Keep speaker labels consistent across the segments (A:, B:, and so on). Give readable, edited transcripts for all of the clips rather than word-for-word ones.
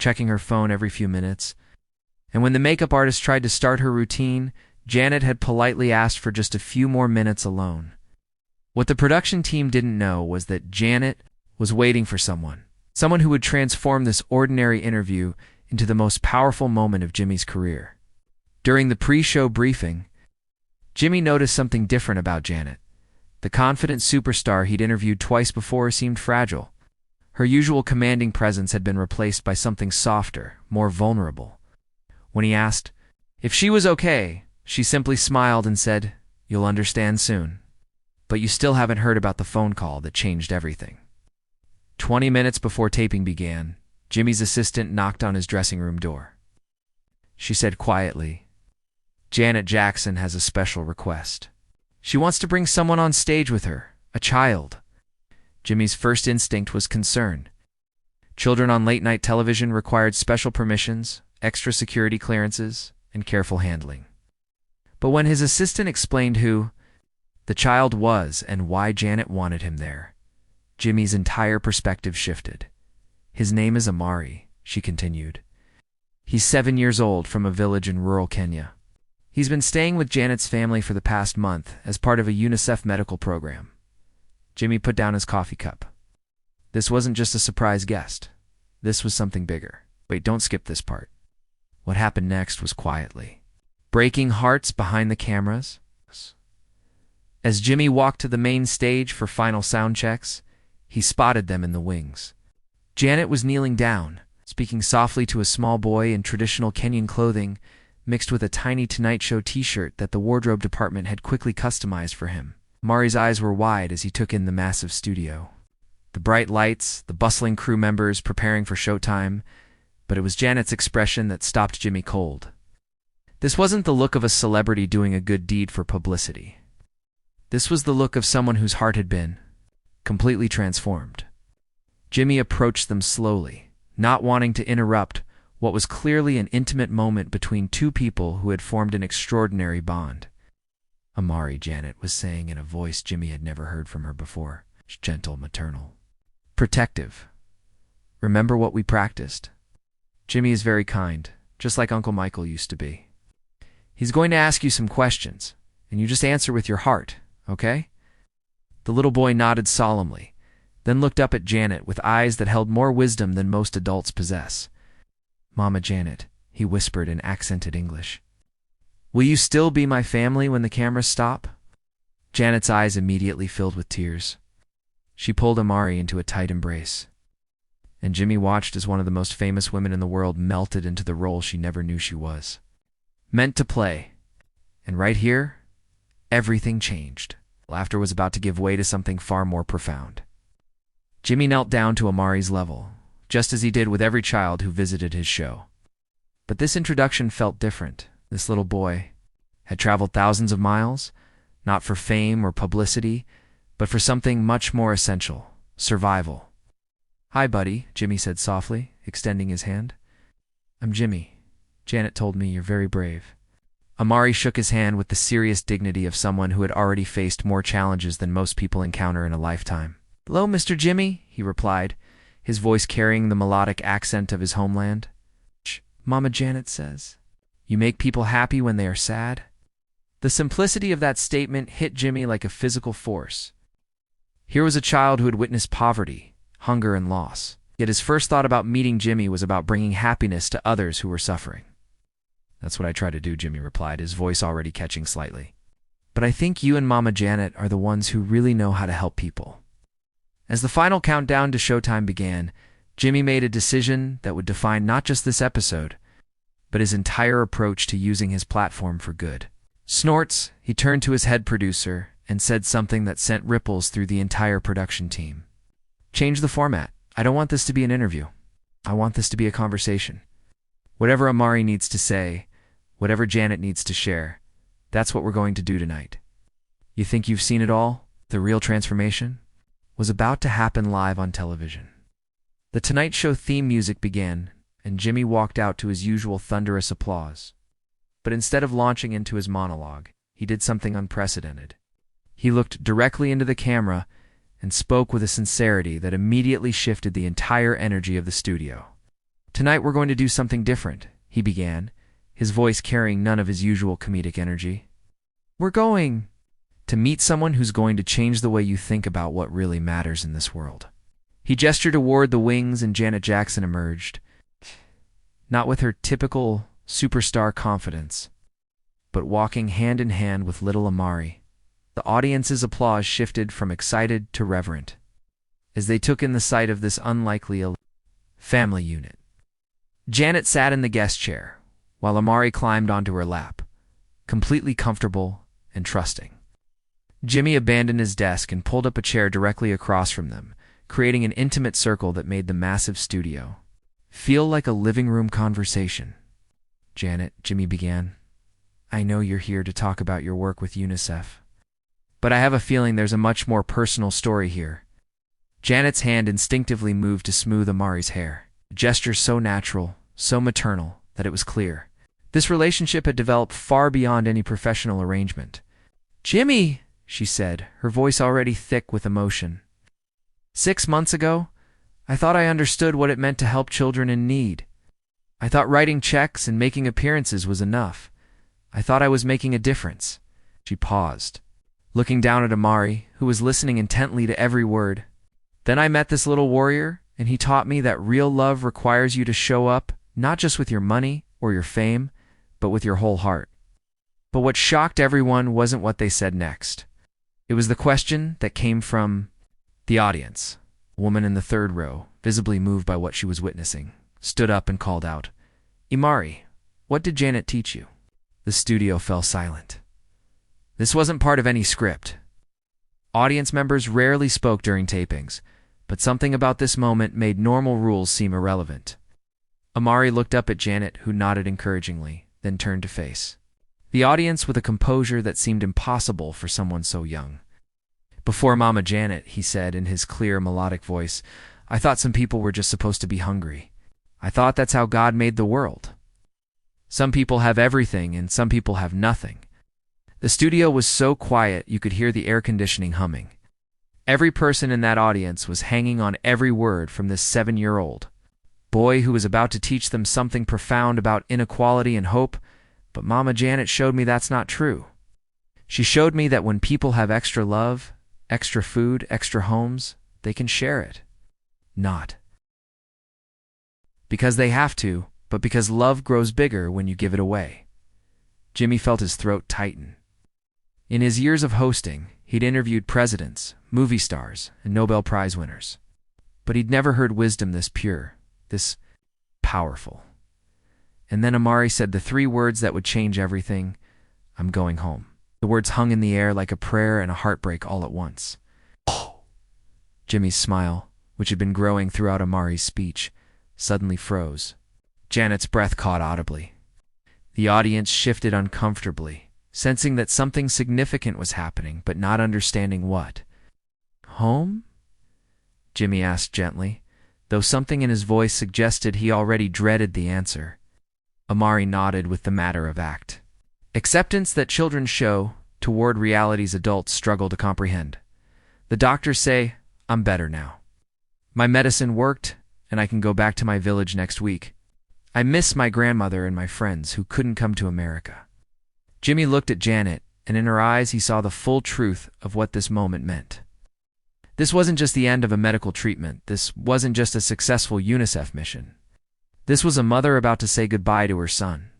A: checking her phone every few minutes. And when the makeup artist tried to start her routine, Janet had politely asked for just a few more minutes alone. What the production team didn't know was that Janet was waiting for someone who would transform this ordinary interview into the most powerful moment of Jimmy's career. During the pre-show briefing, Jimmy noticed something different about Janet. The confident superstar he'd interviewed twice before seemed fragile. Her usual commanding presence had been replaced by something softer, more vulnerable. When he asked if she was okay, she simply smiled and said, "You'll understand soon. But you still haven't heard about the phone call that changed everything." 20 minutes before taping began, Jimmy's assistant knocked on his dressing room door. She said quietly, "Janet Jackson has a special request. She wants to bring someone on stage with her, a child." Jimmy's first instinct was concern. Children on late-night television required special permissions, extra security clearances, and careful handling. But when his assistant explained who the child was and why Janet wanted him there, Jimmy's entire perspective shifted. "His name is Amari," she continued. "He's 7 years old, from a village in rural Kenya. He's been staying with Janet's family for the past month as part of a UNICEF medical program." Jimmy put down his coffee cup. This wasn't just a surprise guest. This was something bigger. Wait, don't skip this part. What happened next was quietly breaking hearts behind the cameras. As Jimmy walked to the main stage for final sound checks, he spotted them in the wings. Janet was kneeling down, speaking softly to a small boy in traditional Kenyan clothing, mixed with a tiny Tonight Show t-shirt that the wardrobe department had quickly customized for him. Amari's eyes were wide as he took in the massive studio. The bright lights, the bustling crew members preparing for showtime, but it was Janet's expression that stopped Jimmy cold. This wasn't the look of a celebrity doing a good deed for publicity. This was the look of someone whose heart had been completely transformed. Jimmy approached them slowly, not wanting to interrupt what was clearly an intimate moment between two people who had formed an extraordinary bond. "Amari," Janet was saying in a voice Jimmy had never heard from her before. Gentle, maternal. "Protective. Remember what we practiced? Jimmy is very kind, just like Uncle Michael used to be. He's going to ask you some questions, and you just answer with your heart, okay?" The little boy nodded solemnly, then looked up at Janet with eyes that held more wisdom than most adults possess. "Mama Janet," he whispered in accented English, "will you still be my family when the cameras stop?" Janet's eyes immediately filled with tears. She pulled Amari into a tight embrace, and Jimmy watched as one of the most famous women in the world melted into the role she never knew she was meant to play. And right here, everything changed. Laughter was about to give way to something far more profound. Jimmy knelt down to Amari's level, just as he did with every child who visited his show. But this introduction felt different. This little boy had traveled thousands of miles, not for fame or publicity, but for something much more essential: survival. "Hi, buddy," Jimmy said softly, extending his hand. "I'm Jimmy. Janet told me you're very brave." Amari shook his hand with the serious dignity of someone who had already faced more challenges than most people encounter in a lifetime. "Hello, Mr. Jimmy," he replied, his voice carrying the melodic accent of his homeland. "Mama Janet says, you make people happy when they are sad." The simplicity of that statement hit Jimmy like a physical force. Here was a child who had witnessed poverty, hunger, and loss. Yet his first thought about meeting Jimmy was about bringing happiness to others who were suffering. "That's what I try to do," Jimmy replied, his voice already catching slightly. "But I think you and Mama Janet are the ones who really know how to help people." As the final countdown to showtime began, Jimmy made a decision that would define not just this episode, but his entire approach to using his platform for good. Snorts, he turned to his head producer and said something that sent ripples through the entire production team. "Change the format. I don't want this to be an interview. I want this to be a conversation. Whatever Amari needs to say, whatever Janet needs to share, that's what we're going to do tonight. You think you've seen it all? The real transformation was about to happen live on television." The Tonight Show theme music began, and Jimmy walked out to his usual thunderous applause. But instead of launching into his monologue, he did something unprecedented. He looked directly into the camera and spoke with a sincerity that immediately shifted the entire energy of the studio. Tonight we're going to do something different, he began, his voice carrying none of his usual comedic energy. We're going to meet someone who's going to change the way you think about what really matters in this world. He gestured toward the wings and Janet Jackson emerged, not with her typical superstar confidence, but walking hand in hand with little Amari. The audience's applause shifted from excited to reverent as they took in the sight of this unlikely family unit. Janet sat in the guest chair, while Amari climbed onto her lap, completely comfortable and trusting. Jimmy abandoned his desk and pulled up a chair directly across from them, creating an intimate circle that made the massive studio feel like a living room conversation. Janet, Jimmy began, I know you're here to talk about your work with UNICEF, but I have a feeling there's a much more personal story here. Janet's hand instinctively moved to smooth Amari's hair, a gesture so natural, so maternal, that it was clear this relationship had developed far beyond any professional arrangement. Jimmy, she said, her voice already thick with emotion. 6 months ago, I thought I understood what it meant to help children in need. I thought writing checks and making appearances was enough. I thought I was making a difference. She paused, looking down at Amari, who was listening intently to every word. Then I met this little warrior, and he taught me that real love requires you to show up, not just with your money or your fame, but with your whole heart. But what shocked everyone wasn't what they said next. It was the question that came from the audience. A woman in the third row, visibly moved by what she was witnessing, stood up and called out, Amari, what did Janet teach you? The studio fell silent. This wasn't part of any script. Audience members rarely spoke during tapings, but something about this moment made normal rules seem irrelevant. Amari looked up at Janet, who nodded encouragingly, then turned to face the audience with a composure that seemed impossible for someone so young. Before Mama Janet, he said in his clear, melodic voice, I thought some people were just supposed to be hungry. I thought that's how God made the world. Some people have everything and some people have nothing. The studio was so quiet you could hear the air conditioning humming. Every person in that audience was hanging on every word from this 7-year-old boy who was about to teach them something profound about inequality and hope, but Mama Janet showed me that's not true. She showed me that when people have extra love, extra food, extra homes, they can share it. Not because they have to, but because love grows bigger when you give it away. Jimmy felt his throat tighten. In his years of hosting, he'd interviewed presidents, movie stars, and Nobel Prize winners. But he'd never heard wisdom this pure, this powerful. And then Amari said the 3 words that would change everything, I'm going home. The words hung in the air like a prayer and a heartbreak all at once. Oh! Jimmy's smile, which had been growing throughout Amari's speech, suddenly froze. Janet's breath caught audibly. The audience shifted uncomfortably, sensing that something significant was happening, but not understanding what. Home? Jimmy asked gently, though something in his voice suggested he already dreaded the answer. Amari nodded with the matter of fact. Acceptance that children show toward realities adults struggle to comprehend. The doctors say, I'm better now. My medicine worked, and I can go back to my village next week. I miss my grandmother and my friends who couldn't come to America. Jimmy looked at Janet, and in her eyes he saw the full truth of what this moment meant. This wasn't just the end of a medical treatment. This wasn't just a successful UNICEF mission. This was a mother about to say goodbye to her son.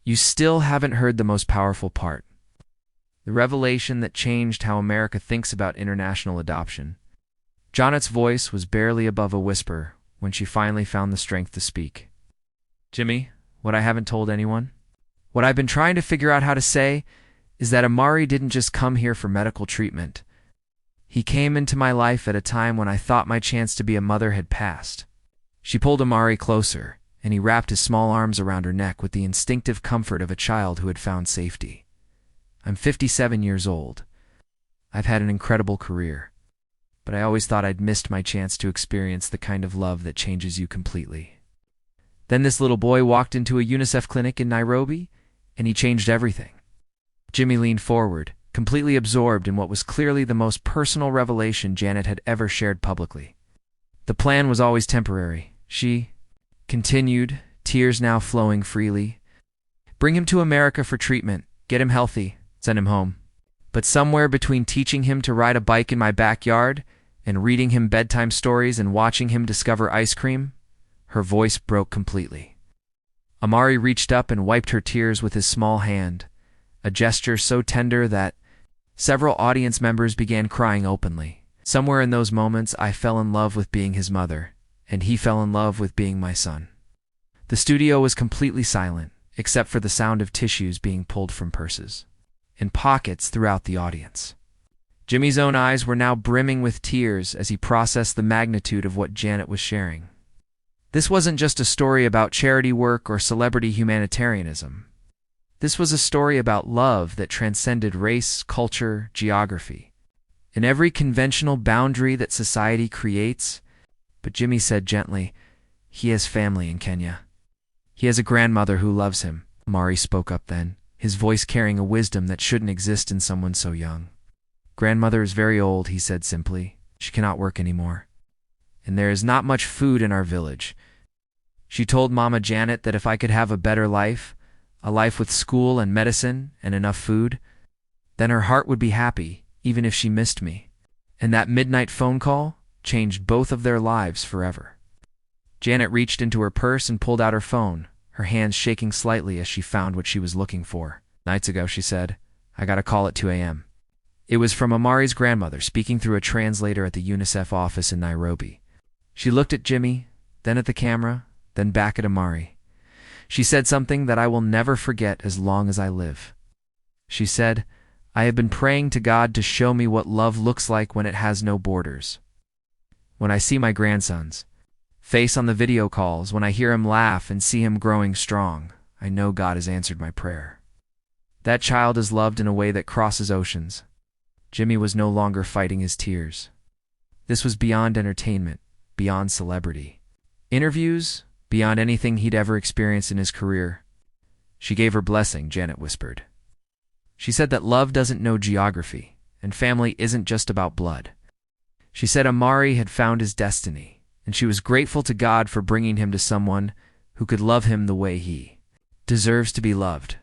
A: You still haven't heard the most powerful part. The revelation that changed how America thinks about international adoption. Janet's voice was barely above a whisper when she finally found the strength to speak. Jimmy, what I haven't told anyone? What I've been trying to figure out how to say is that Amari didn't just come here for medical treatment. He came into my life at a time when I thought my chance to be a mother had passed. She pulled Amari closer, and he wrapped his small arms around her neck with the instinctive comfort of a child who had found safety. I'm 57 years old. I've had an incredible career, but I always thought I'd missed my chance to experience the kind of love that changes you completely. Then this little boy walked into a UNICEF clinic in Nairobi, and he changed everything. Jimmy leaned forward, completely absorbed in what was clearly the most personal revelation Janet had ever shared publicly. The plan was always temporary. She, continued, tears now flowing freely. Bring him to America for treatment, get him healthy, send him home. But somewhere between teaching him to ride a bike in my backyard and reading him bedtime stories and watching him discover ice cream, her voice broke completely. Amari reached up and wiped her tears with his small hand, a gesture so tender that several audience members began crying openly. Somewhere in those moments, I fell in love with being his mother, and he fell in love with being my son. The studio was completely silent, except for the sound of tissues being pulled from purses and pockets throughout the audience. Jimmy's own eyes were now brimming with tears as he processed the magnitude of what Janet was sharing. This wasn't just a story about charity work or celebrity humanitarianism. This was a story about love that transcended race, culture, geography, and every conventional boundary that society creates. But Jimmy said gently, he has family in Kenya. He has a grandmother who loves him. Amari spoke up then, his voice carrying a wisdom that shouldn't exist in someone so young. Grandmother is very old, he said simply. She cannot work anymore. And there is not much food in our village. She told Mama Janet that if I could have a better life, a life with school and medicine and enough food, then her heart would be happy, even if she missed me. And that midnight phone call changed both of their lives forever. Janet reached into her purse and pulled out her phone, her hands shaking slightly as she found what she was looking for. Nights ago, she said, I got a call at 2 a.m. It was from Amari's grandmother speaking through a translator at the UNICEF office in Nairobi. She looked at Jimmy, then at the camera, then back at Amari. She said something that I will never forget as long as I live. She said, I have been praying to God to show me what love looks like when it has no borders. When I see my grandson's face on the video calls, when I hear him laugh and see him growing strong, I know God has answered my prayer. That child is loved in a way that crosses oceans. Jimmy was no longer fighting his tears. This was beyond entertainment, beyond celebrity. Interviews, beyond anything he'd ever experienced in his career. She gave her blessing, Janet whispered. She said that love doesn't know geography, and family isn't just about blood. She said Amari had found his destiny, and she was grateful to God for bringing him to someone who could love him the way he deserves to be loved.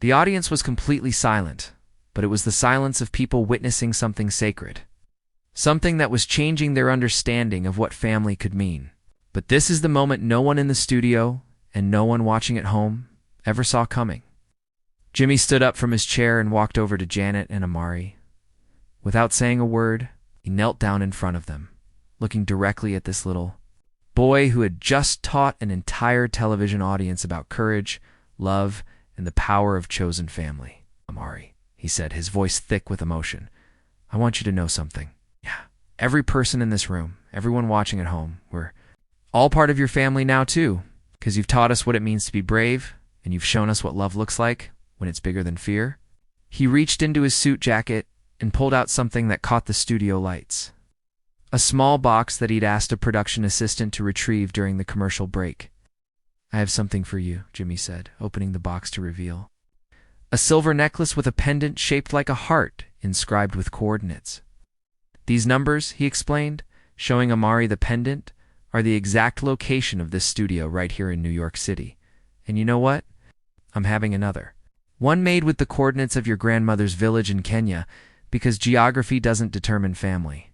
A: The audience was completely silent, but it was the silence of people witnessing something sacred, something that was changing their understanding of what family could mean. But this is the moment no one in the studio and no one watching at home ever saw coming. Jimmy stood up from his chair and walked over to Janet and Amari. Without saying a word, he knelt down in front of them, looking directly at this little boy who had just taught an entire television audience about courage, love, and the power of chosen family. Amari, he said, his voice thick with emotion, I want you to know something. Yeah, every person in this room, everyone watching at home, we're all part of your family now too, because you've taught us what it means to be brave, and you've shown us what love looks like when it's bigger than fear. He reached into his suit jacket and pulled out something that caught the studio lights. A small box that he'd asked a production assistant to retrieve during the commercial break. I have something for you, Jimmy said, opening the box to reveal a silver necklace with a pendant shaped like a heart inscribed with coordinates. These numbers, he explained, showing Amari the pendant, are the exact location of this studio right here in New York City. And you know what? I'm having another. One made with the coordinates of your grandmother's village in Kenya, because geography doesn't determine family.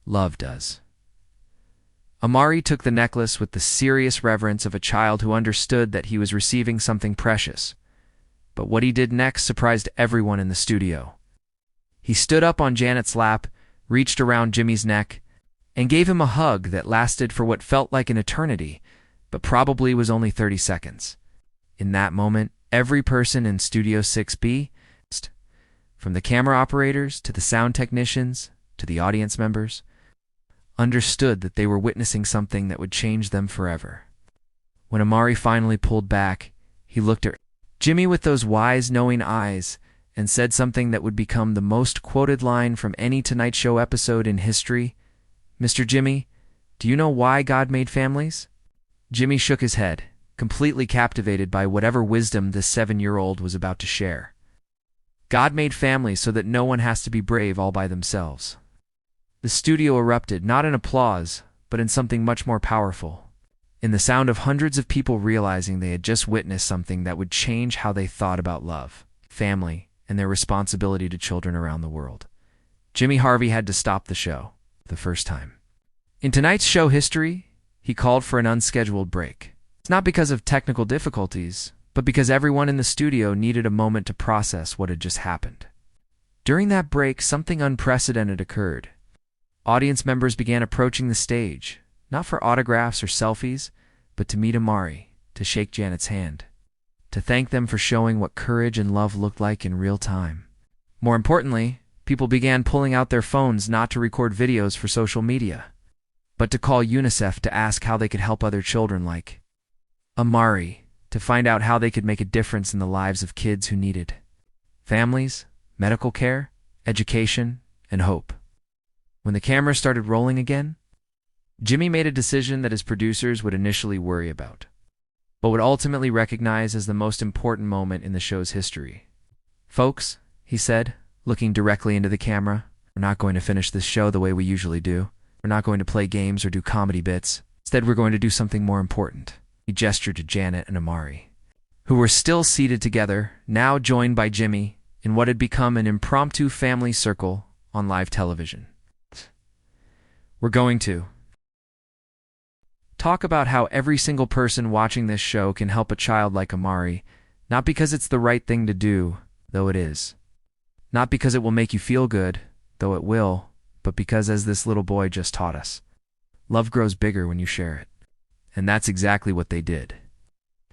A: Love does. Amari took the necklace with the serious reverence of a child who understood that he was receiving something precious. But what he did next surprised everyone in the studio. He stood up on Janet's lap, reached around Jimmy's neck, and gave him a hug that lasted for what felt like an eternity, but probably was only 30 seconds. In that moment, every person in Studio 6B, from the camera operators to the sound technicians to the audience members, understood that they were witnessing something that would change them forever. When Amari finally pulled back, he looked at Jimmy with those wise, knowing eyes and said something that would become the most quoted line from any Tonight Show episode in history. Mr. Jimmy, do you know why God made families? Jimmy shook his head, completely captivated by whatever wisdom this 7-year-old was about to share. God made families so that no one has to be brave all by themselves. The studio erupted, not in applause, but in something much more powerful. in the sound of hundreds of people realizing they had just witnessed something that would change how they thought about love, family, and their responsibility to children around the world. Jimmy Harvey had to stop the show, the first time. In tonight's show history, he called for an unscheduled break. It's not because of technical difficulties, but because everyone in the studio needed a moment to process what had just happened. During that break, something unprecedented occurred. Audience members began approaching the stage, not for autographs or selfies, but to meet Amari, to shake Janet's hand, to thank them for showing what courage and love looked like in real time. More importantly, people began pulling out their phones not to record videos for social media, but to call UNICEF to ask how they could help other children like Amari, to find out how they could make a difference in the lives of kids who needed families, medical care, education, and hope. When the camera started rolling again, Jimmy made a decision that his producers would initially worry about, but would ultimately recognize as the most important moment in the show's history. "Folks," he said, looking directly into the camera, "we're not going to finish this show the way we usually do. We're not going to play games or do comedy bits. Instead, we're going to do something more important." He gestured to Janet and Amari, who were still seated together, now joined by Jimmy, in what had become an impromptu family circle on live television. "We're going to talk about how every single person watching this show can help a child like Amari, not because it's the right thing to do, though it is. Not because it will make you feel good, though it will, but because, as this little boy just taught us, love grows bigger when you share it." And that's exactly what they did.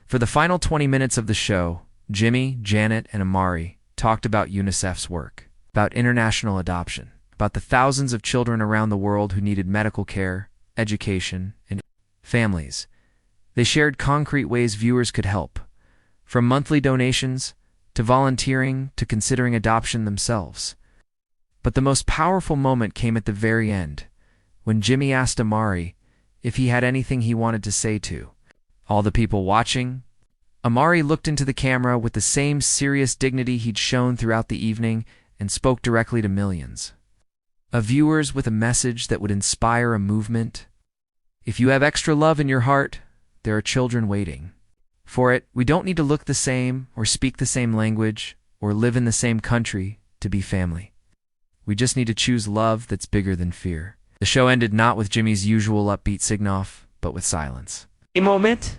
A: For the final 20 minutes of the show, Jimmy, Janet, and Amari talked about UNICEF's work, about international adoption, about the thousands of children around the world who needed medical care, education, and families. They shared concrete ways viewers could help, from monthly donations to volunteering to considering adoption themselves. But the most powerful moment came at the very end, when Jimmy asked Amari if he had anything he wanted to say to all the people watching. Amari looked into the camera with the same serious dignity he'd shown throughout the evening and spoke directly to millions of viewers with a message that would inspire a movement. "If you have extra love in your heart, there are children waiting for it. We don't need to look the same or speak the same language or live in the same country to be family. We just need to choose love that's bigger than fear." The show ended not with Jimmy's usual upbeat sing-off, but with silence. A moment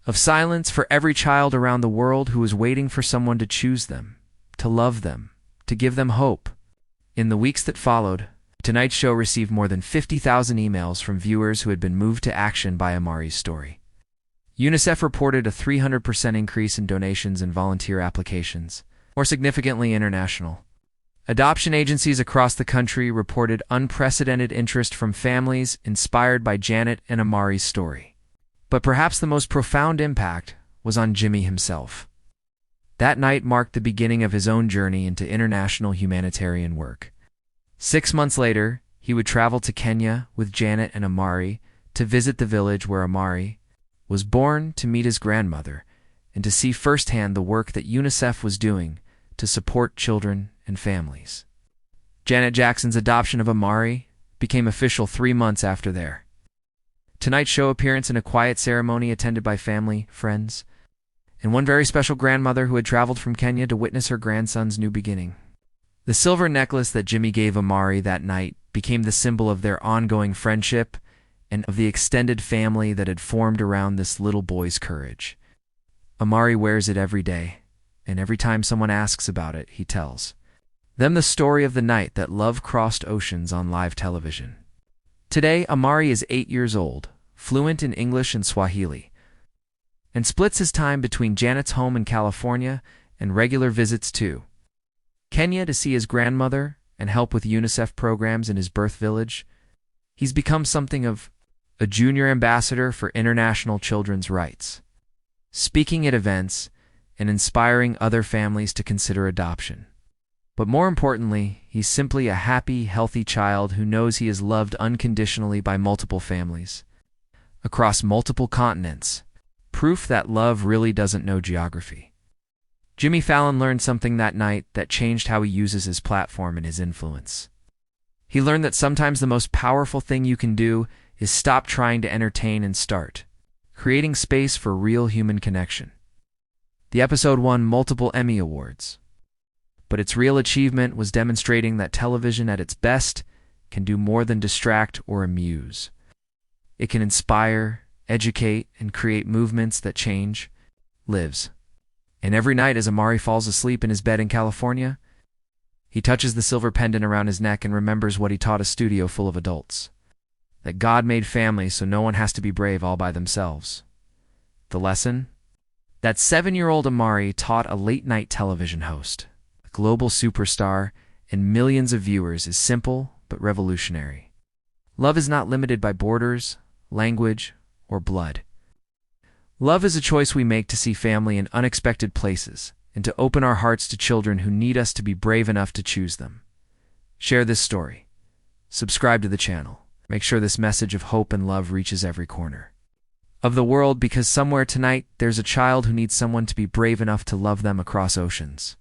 A: of silence for every child around the world who was waiting for someone to choose them, to love them, to give them hope. In the weeks that followed, tonight's show received more than 50,000 emails from viewers who had been moved to action by Amari's story. UNICEF reported a 300% increase in donations and volunteer applications, more significantly international. Adoption agencies across the country reported unprecedented interest from families inspired by Janet and Amari's story. But perhaps the most profound impact was on Jimmy himself. That night marked the beginning of his own journey into international humanitarian work. 6 months later, he would travel to Kenya with Janet and Amari to visit the village where Amari was born, to meet his grandmother, and to see firsthand the work that UNICEF was doing to support children and families. Janet Jackson's adoption of Amari became official 3 months after their Tonight Show appearance in a quiet ceremony attended by family, friends, and one very special grandmother who had traveled from Kenya to witness her grandson's new beginning. The silver necklace that Jimmy gave Amari that night became the symbol of their ongoing friendship and of the extended family that had formed around this little boy's courage. Amari wears it every day, and every time someone asks about it, he tells them the story of the night that love crossed oceans on live television. Today, Amari is 8 years old, fluent in English and Swahili, and splits his time between Janet's home in California and regular visits to Kenya to see his grandmother and help with UNICEF programs in his birth village. He's become something of a junior ambassador for international children's rights, speaking at events and inspiring other families to consider adoption. But more importantly, he's simply a happy, healthy child who knows he is loved unconditionally by multiple families, across multiple continents, proof that love really doesn't know geography. Jimmy Fallon learned something that night that changed how he uses his platform and his influence. He learned that sometimes the most powerful thing you can do is stop trying to entertain and start creating space for real human connection. The episode won multiple Emmy Awards, but its real achievement was demonstrating that television at its best can do more than distract or amuse. It can inspire, educate, and create movements that change lives. And every night as Amari falls asleep in his bed in California, he touches the silver pendant around his neck and remembers what he taught a studio full of adults. That God made families so no one has to be brave all by themselves. The lesson? That 7-year-old Amari taught a late-night television host, a global superstar, and millions of viewers is simple but revolutionary. Love is not limited by borders, language, or blood. Love is a choice we make to see family in unexpected places and to open our hearts to children who need us to be brave enough to choose them. Share this story. Subscribe to the channel. Make sure this message of hope and love reaches every corner of the world, because somewhere tonight there's a child who needs someone to be brave enough to love them across oceans.